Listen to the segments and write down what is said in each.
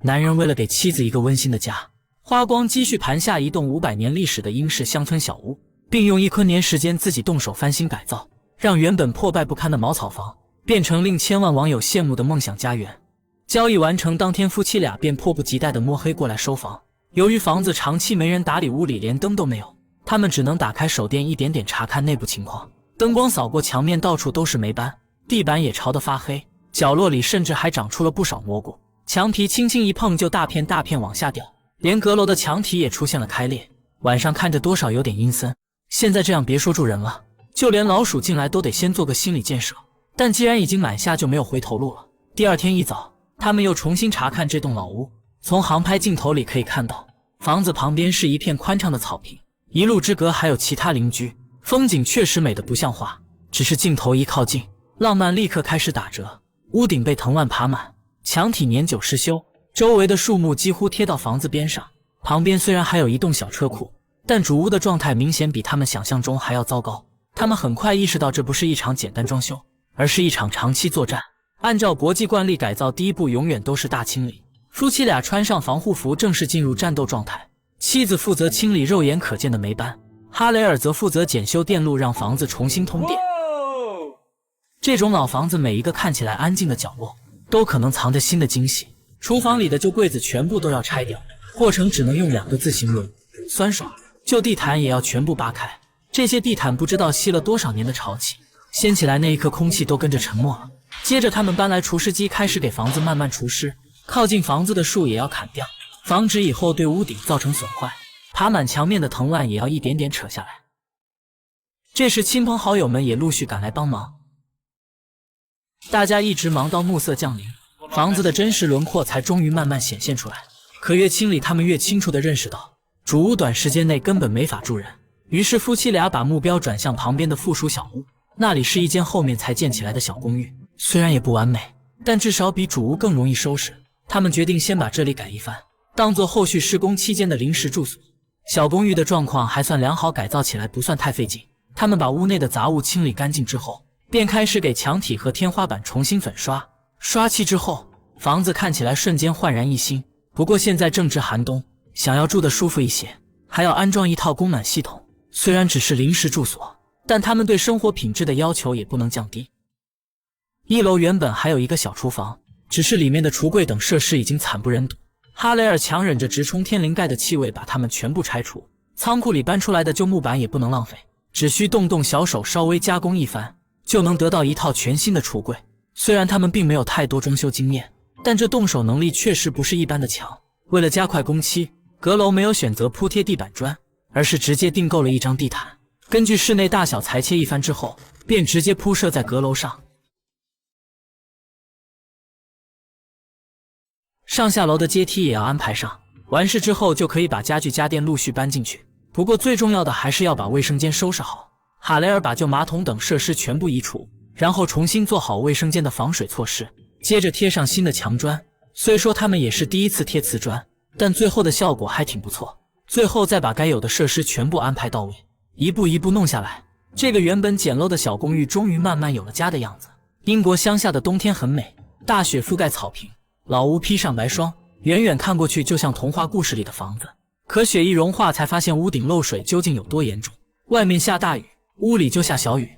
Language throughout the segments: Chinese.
男人為了給妻子一個溫馨的家，花光積蓄盤下一棟500年歷史的英式鄉村小屋，並用1坤年時間自己動手翻新改造，讓原本破敗不堪的茅草房變成令千萬網友羨慕的夢想家園。交易完成當天，夫妻倆便迫不及待地摸黑過來收房。由於房子長期沒人打理，屋裡連燈都沒有，他們只能打開手電一點點查看內部情況。燈光掃過牆面，到處都是霉斑，地板也潮得發黑，角落裡甚至還長出了不少蘑菇，牆皮輕輕一碰就大片大片往下掉，連閣樓的牆體也出現了開裂。晚上看着多少有點陰森。現在這樣別說住人了，就連老鼠進來都得先做個心理建設。但既然已經買下，就沒有回头路了。第二天一早，他們又重新查看這棟老屋。從航拍鏡頭裡可以看到，房子旁邊是一片寬敞的草坪，一路之隔還有其他鄰居，風景確實美得不像話。只是鏡頭一靠近，浪漫立刻開始打折。屋頂被藤蔓爬滿，牆體年久失修，周圍的樹木幾乎貼到房子邊上。旁邊雖然還有一棟小車庫，但主屋的狀態明顯比他們想象中還要糟糕。他們很快意識到，這不是一場簡單裝修，而是一場長期作戰。按照国際慣例，改造第一步永遠都是大清理。夫妻倆穿上防護服，正式進入戰鬥狀態。妻子負責清理肉眼可見的霉斑，哈雷爾則負責檢修電路，讓房子重新通電。這種老房子每一個看起來安靜的角落，都可能藏着新的驚喜。廚房裡的舊櫃子全部都要拆掉，過程只能用2個字形容：酸爽。舊地毯也要全部扒開，這些地毯不知道吸了多少年的潮氣，掀起來那一刻空氣都跟着沉默了。接着他們搬來除濕機，開始給房子慢慢除濕，靠近房子的樹也要砍掉，防止以後对屋頂造成損壞。爬滿牆面的藤蔓也要一點點扯下来。這時親朋好友們也陸續趕來幫忙，大家一直忙到暮色降臨，房子的真實輪廓才終於慢慢顯現出來。可越清理，他們越清楚地認識到，主屋短時間內根本沒法住人。於是夫妻倆把目標轉向旁邊的附屬小屋，那裡是一間後面才建起來的小公寓，雖然也不完美，但至少比主屋更容易收拾。他們決定先把這裡改一番，當做後續施工期間的臨時住所。小公寓的狀況還算良好，改造起來不算太費勁。他們把屋內的雜物清理乾淨之後，便開始給牆體和天花板重新粉刷。刷漆之後，房子看起來瞬間煥然一新。不過現在正值寒冬，想要住得舒服一些，還要安裝一套供暖系統。雖然只是臨時住所，但他們對生活品質的要求也不能降低。1樓原本還有一個小廚房，只是裡面的櫥櫃等設施已經慘不忍睹。哈雷爾強忍着直衝天靈蓋的氣味，把它們全部拆除。倉庫裡搬出來的舊木板也不能浪費，只需動小手稍微加工一番，就能得到一套全新的櫥櫃。雖然他們並沒有太多裝修經驗，但這動手能力確實不是一般的強。為了加快工期，閣樓沒有選擇鋪貼地板磚，而是直接訂購了一張地毯，根據室內大小裁切一番之後，便直接鋪設在閣樓上。上下樓的階梯也要安排上，完事之後就可以把家具家電陸續搬進去。不過最重要的還是要把衛生間收拾好。哈雷爾把舊馬桶等設施全部移除，然後重新做好衛生間的防水措施，接着貼上新的牆磚。雖說他們也是第一次貼瓷磚，但最後的效果還挺不錯。最後再把該有的設施全部安排到位，一步一步弄下来，這個原本簡陋的小公寓終於慢慢有了家的樣子。英國鄉下的冬天很美，大雪覆蓋草坪，老屋披上白霜，遠遠看過去就像童話故事裡的房子。可雪一融化，才發現屋頂漏水究竟有多嚴重。外面下大雨，屋裡就下小雨。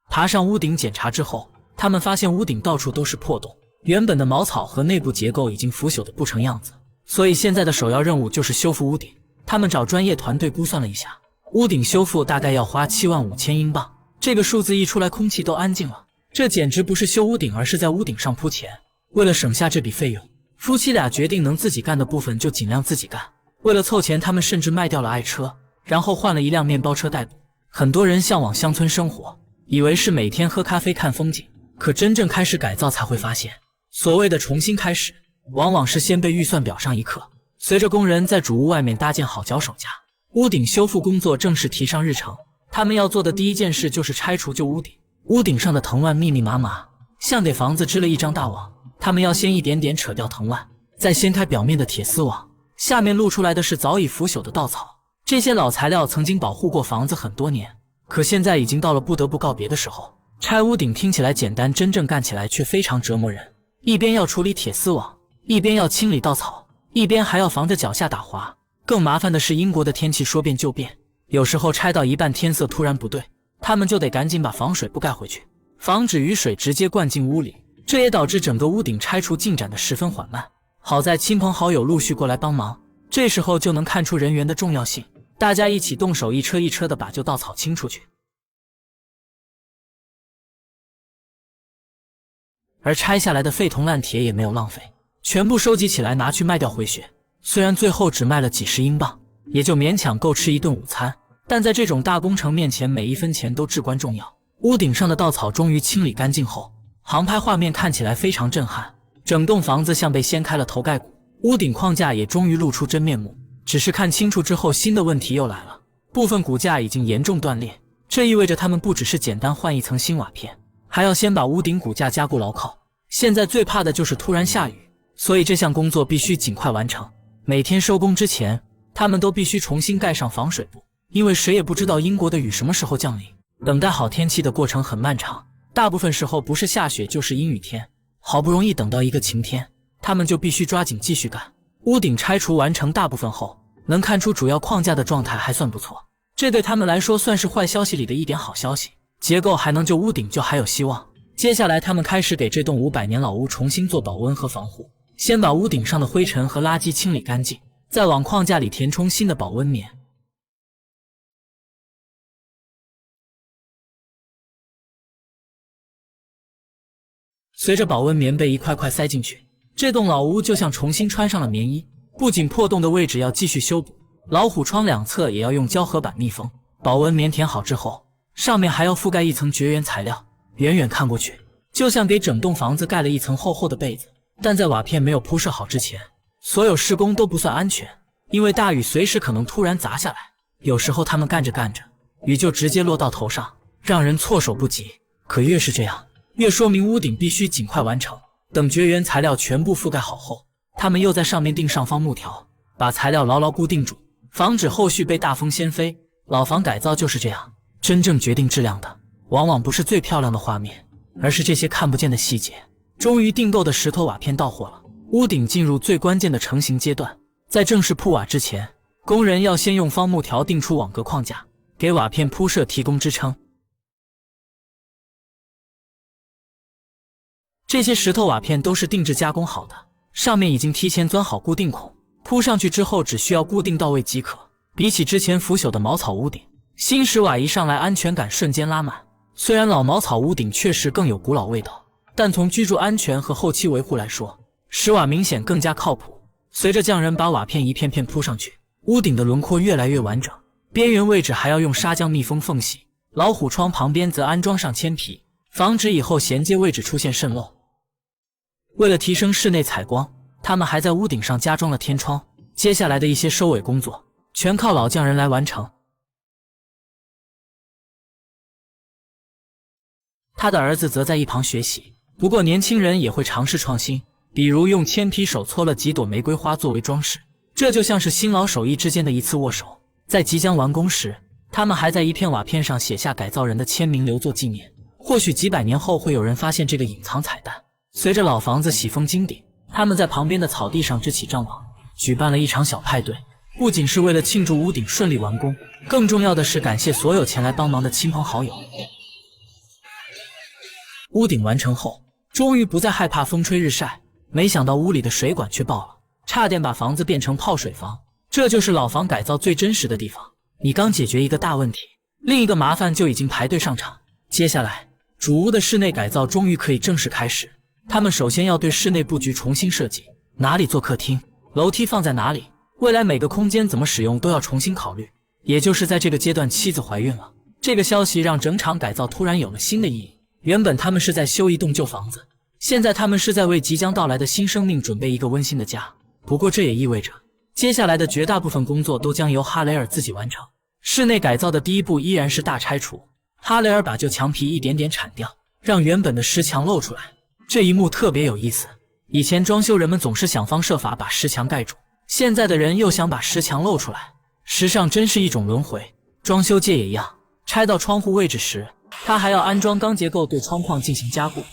爬上屋頂檢查之後，他們發现屋頂到處都是破洞，原本的茅草和內部結構已經腐朽的不成樣子，所以現在的首要任務就是修復屋頂。他們找專業團隊估算了一下，屋頂修復大概要花75000英鎊。這個數字一出來，空氣都安靜了。這簡直不是修屋頂，而是在屋頂上鋪錢。為了省下這筆費用，夫妻倆決定能自己幹的部分就盡量自己幹。為了湊錢，他們甚至賣掉了愛車，然後換了一輛面包車代步。很多人向往鄉村生活，以為是每天喝咖啡看風景，可真正開始改造才會發現，所謂的重新開始，往往是先被預算表上一課。隨着工人在主屋外面搭建好腳手架，屋頂修復工作正式提上日程。他們要做的第一件事就是拆除舊屋頂。屋頂上的藤蔓密密麻麻，像給房子織了一張大網。他們要先一點點扯掉藤蔓，再掀開表面的鐵絲網，下面露出來的是早已腐朽的稻草。這些老材料曾經保護過房子很多年，可現在已經到了不得不告別的時候。拆屋頂聽起來簡單，真正幹起來卻非常折磨人。一邊要處理鐵絲網，一邊要清理稻草，一邊還要防着腳下打滑。更麻煩的是，英國的天氣說變就變，有時候拆到一半天色突然不对，他們就得趕緊把防水布蓋回去，防止雨水直接灌进屋裡。這也導致整個屋頂拆除進展得十分緩慢。好在親朋好友陸續過來幫忙，這時候就能看出人員的重要性，大家一起動手，一車一車的把舊稻草清出去。而拆下来的廢銅爛鐵也沒有浪費，全部收集起來拿去賣掉回血。雖然最後只賣了幾十英鎊，也就勉強夠吃一頓午餐，但在這種大工程面前，每一分錢都至關重要。屋頂上的稻草終於清理乾淨後，航拍畫面看起來非常震撼，整棟房子像被掀開了頭蓋骨，屋頂框架也終於露出真面目。只是看清楚之後，新的問題又來了，部分骨架已經嚴重斷裂，這意味着他們不只是簡單換一層新瓦片，還要先把屋頂骨架加固牢靠。現在最怕的就是突然下雨，所以這項工作必須盡快完成。每天收工之前，他們都必須重新蓋上防水布，因為誰也不知道英國的雨什麼時候降臨。等待好天气的過程很漫長，大部分時候不是下雪就是陰雨天。好不容易等到一個晴天，他們就必須抓緊繼續幹。屋頂拆除完成大部分後，能看出主要框架的狀態還算不錯，這對他們來說算是壞消息裡的一點好消息。結構還能救，屋頂就還有希望。接下來他們開始給這棟500年老屋重新做保溫和防護，先把屋頂上的灰塵和垃圾清理乾淨，再往框架裡填充新的保溫棉。隨着保溫棉被一塊塊塞進去，這棟老屋就像重新穿上了棉衣。不僅破洞的位置要繼續修補，老虎窗兩側也要用膠合板密封。保溫棉填好之後，上面還要覆蓋一層絕緣材料，遠遠看過去就像給整棟房子蓋了一層厚厚的被子。但在瓦片沒有鋪設好之前，所有施工都不算安全，因為大雨隨時可能突然砸下來。有時候他們幹着幹着，雨就直接落到頭上，讓人措手不及。可越是這樣，越說明屋頂必須盡快完成。等絕缘材料全部覆蓋好後，他們又在上面釘上方木條，把材料牢牢固定住，防止後續被大風掀飛。老房改造就是這樣，真正決定質量的往往不是最漂亮的畫面，而是這些看不見的細節。終於訂購的石頭瓦片到貨了，屋頂進入最關鍵的成型階段。在正式鋪瓦之前，工人要先用方木條釘出網格框架，給瓦片鋪設提供支撐。這些石頭瓦片都是定制加工好的，上面已經提前鑽好固定孔，鋪上去之後只需要固定到位即可。比起之前腐朽的茅草屋頂，新石瓦一上來安全感瞬間拉滿。雖然老茅草屋頂確實更有古老味道，但從居住安全和後期維護來說，石瓦明顯更加靠譜。隨着匠人把瓦片一片片鋪上去，屋頂的輪廓越來越完整，邊緣位置還要用砂漿密封縫隙，老虎窗旁邊則安裝上铅皮，防止以後銜接位置出現滲漏。為了提升室內採光，他們還在屋頂上加裝了天窗。接下來的一些收尾工作全靠老匠人來完成。他的兒子則在一旁學習，不過年輕人也會嘗試創新，比如用鉛皮手搓了幾朵玫瑰花作為裝飾，這就像是新老手藝之間的一次握手。在即將完工時，他們還在一片瓦片上寫下改造人的簽名留作紀念，或許幾百年後會有人發現這個隱藏彩蛋。隨着老房子喜封金頂，他們在旁邊的草地上支起帳篷，舉辦了一場小派對，不僅是為了慶祝屋頂順利完工，更重要的是感謝所有前來幫忙的親朋好友。屋頂完成後，終於不再害怕風吹日曬，沒想到屋裡的水管卻爆了，差點把房子變成泡水房。這就是老房改造最真實的地方，你剛解決一個大問題，另一個麻煩就已經排隊上場。接下來，主屋的室內改造終於可以正式開始。他們首先要對室內布局重新設計，哪裡做客廳，樓梯放在哪裡，未來每個空間怎麼使用都要重新考慮。也就是在這個階段，妻子懷孕了，這個消息讓整場改造突然有了新的意義。原本他們是在修一棟舊房子，現在他們是在為即將到來的新生命準備一個溫馨的家。不過這也意味着，接下來的絕大部分工作都將由哈雷爾自己完成。室內改造的第一步依然是大拆除，哈雷爾把舊牆皮一點點鏟掉，讓原本的石牆露出来。這一幕特別有意思，以前裝修人們總是想方設法把石牆蓋住，現在的人又想把石牆露出來，時尚真是一種輪回。裝修界也一樣，拆到窗戶位置時，他還要安裝鋼結構對窗框進行加固。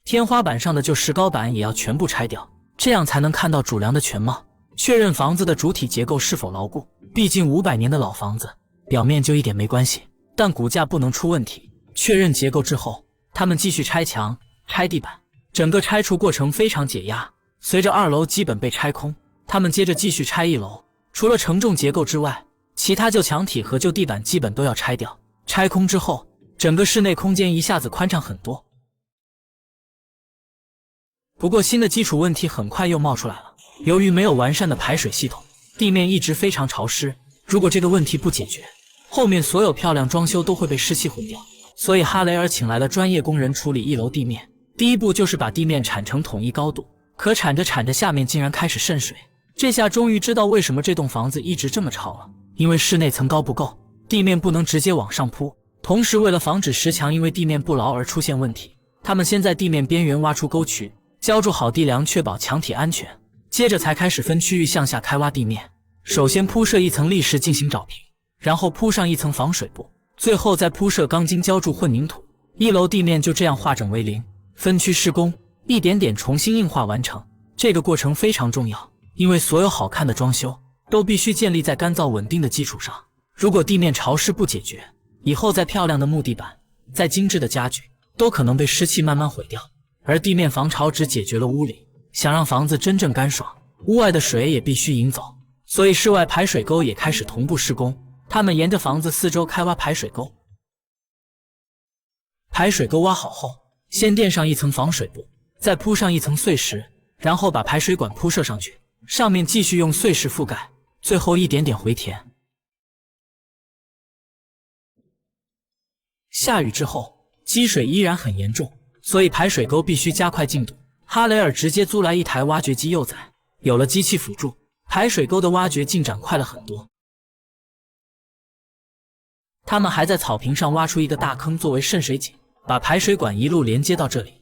天花板上的舊石膏板也要全部拆掉，這樣才能看到主梁的全貌，確認房子的主體結構是否牢固。畢竟500年的老房子，表面就一點沒關係，但骨架不能出問題。確認結構之後，他們繼續拆牆、拆地板，整個拆除過程非常解壓。隨着2樓基本被拆空，他們接着繼續拆1樓。除了承重結構之外，其他舊牆體和舊地板基本都要拆掉。拆空之後，整個室內空間一下子寬敞很多。不過新的基礎問題很快又冒出來了，由於沒有完善的排水系統，地面一直非常潮濕。如果這個問題不解決，後面所有漂亮裝修都會被濕氣毀掉。所以哈雷爾請來了專業工人處理1樓地面。第一步就是把地面鏟成統一高度，可鏟着鏟着下面竟然開始滲水。這下終於知道為什麼這棟房子一直這麼潮了，因為室內層高不夠，地面不能直接往上鋪。同時為了防止石牆因為地面不牢而出現問題，他們先在地面邊緣挖出溝渠，澆築好地梁，確保牆體安全。接着才開始分區域向下開挖地面，首先鋪設一層礫石進行找平，然後鋪上一層防水布，最後再鋪設鋼筋澆築混凝土。1樓地面就這樣化整為零，分區施工，一點點重新硬化完成。這個過程非常重要，因為所有好看的裝修都必須建立在乾燥穩定的基礎上。如果地面潮濕不解決，以後再漂亮的木地板，再精緻的家具，都可能被濕氣慢慢毀掉。而地面防潮只解決了屋裡，想讓房子真正乾爽，屋外的水也必須引走。所以室外排水溝也開始同步施工，他們沿着房子四周開挖排水溝。排水溝挖好後，先墊上一層防水布，再鋪上一層碎石，然後把排水管鋪設上去，上面繼續用碎石覆蓋，最後一點點回填。下雨之後，積水依然很嚴重，所以排水溝必須加快進度。哈雷爾直接租來一台挖掘機幼崽，有了機器輔助，排水溝的挖掘進展快了很多。他們還在草坪上挖出一個大坑作為滲水井，把排水管一路連接到這裡。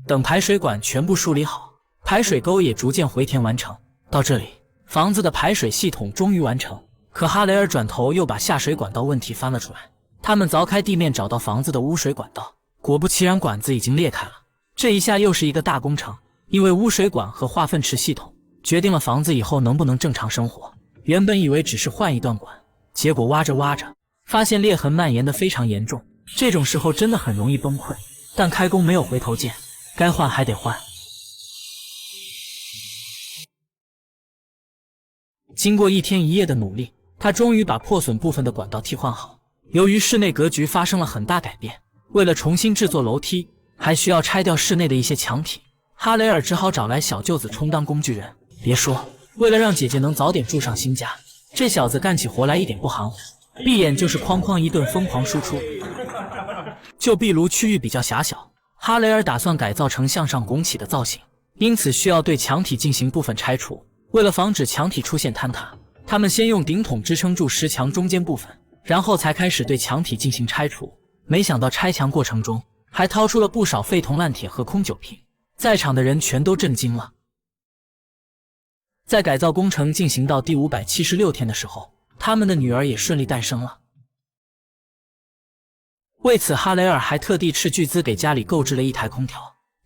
等排水管全部梳理好，排水溝也逐漸回填完成。到這裡，房子的排水系統終於完成。可哈雷爾轉頭又把下水管道問題翻了出來。他們鑿開地面找到房子的污水管道，果不其然，管子已經裂開了。這一下又是一個大工程，因為污水管和化糞池系統決定了房子以後能不能正常生活。原本以為只是換一段管，結果挖着挖着，發現裂痕蔓延得非常嚴重。這種時候真的很容易崩潰，但開工沒有回頭箭，該換還得換。經過1天1夜的努力，他終於把破損部分的管道替換好。由於室內格局發生了很大改變，為了重新制作樓梯，還需要拆掉室內的一些牆體。哈雷爾只好找來小舅子充當工具人。別說，為了讓姐姐能早點住上新家，這小子幹起活來一點不含糊，閉眼就是哐哐一頓瘋狂輸出。舊壁爐區域比較狹小，哈雷爾打算改造成向上拱起的造型，因此需要對牆體進行部分拆除。為了防止牆體出現坍塌，他們先用頂筒支撐住石牆中間部分，然後才開始對牆體進行拆除。沒想到拆牆過程中還掏出了不少廢銅爛鐵和空酒瓶，在場的人全都震驚了。在改造工程進行到第576天的時候，他們的女兒也順利誕生了。為此，哈雷爾還特地斥巨資給家裡購置了一台空調。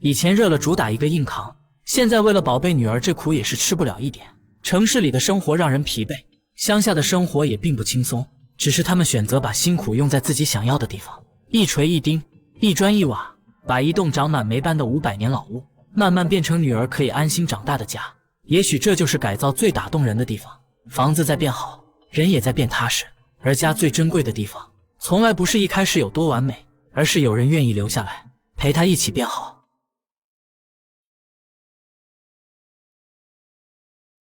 以前熱了主打一個硬扛，現在為了寶貝女兒，這苦也是吃不了一點。城市裡的生活讓人疲憊，鄉下的生活也並不輕鬆，只是他們選擇把辛苦用在自己想要的地方，一錘一釘，一磚一瓦，把一棟長滿霉斑的500年老屋慢慢變成女兒可以安心長大的家。也許這就是改造最打動人的地方。房子在变好，人也在变踏實，而家最珍貴的地方從來不是一開始有多完美，而是有人願意留下來陪他一起變好。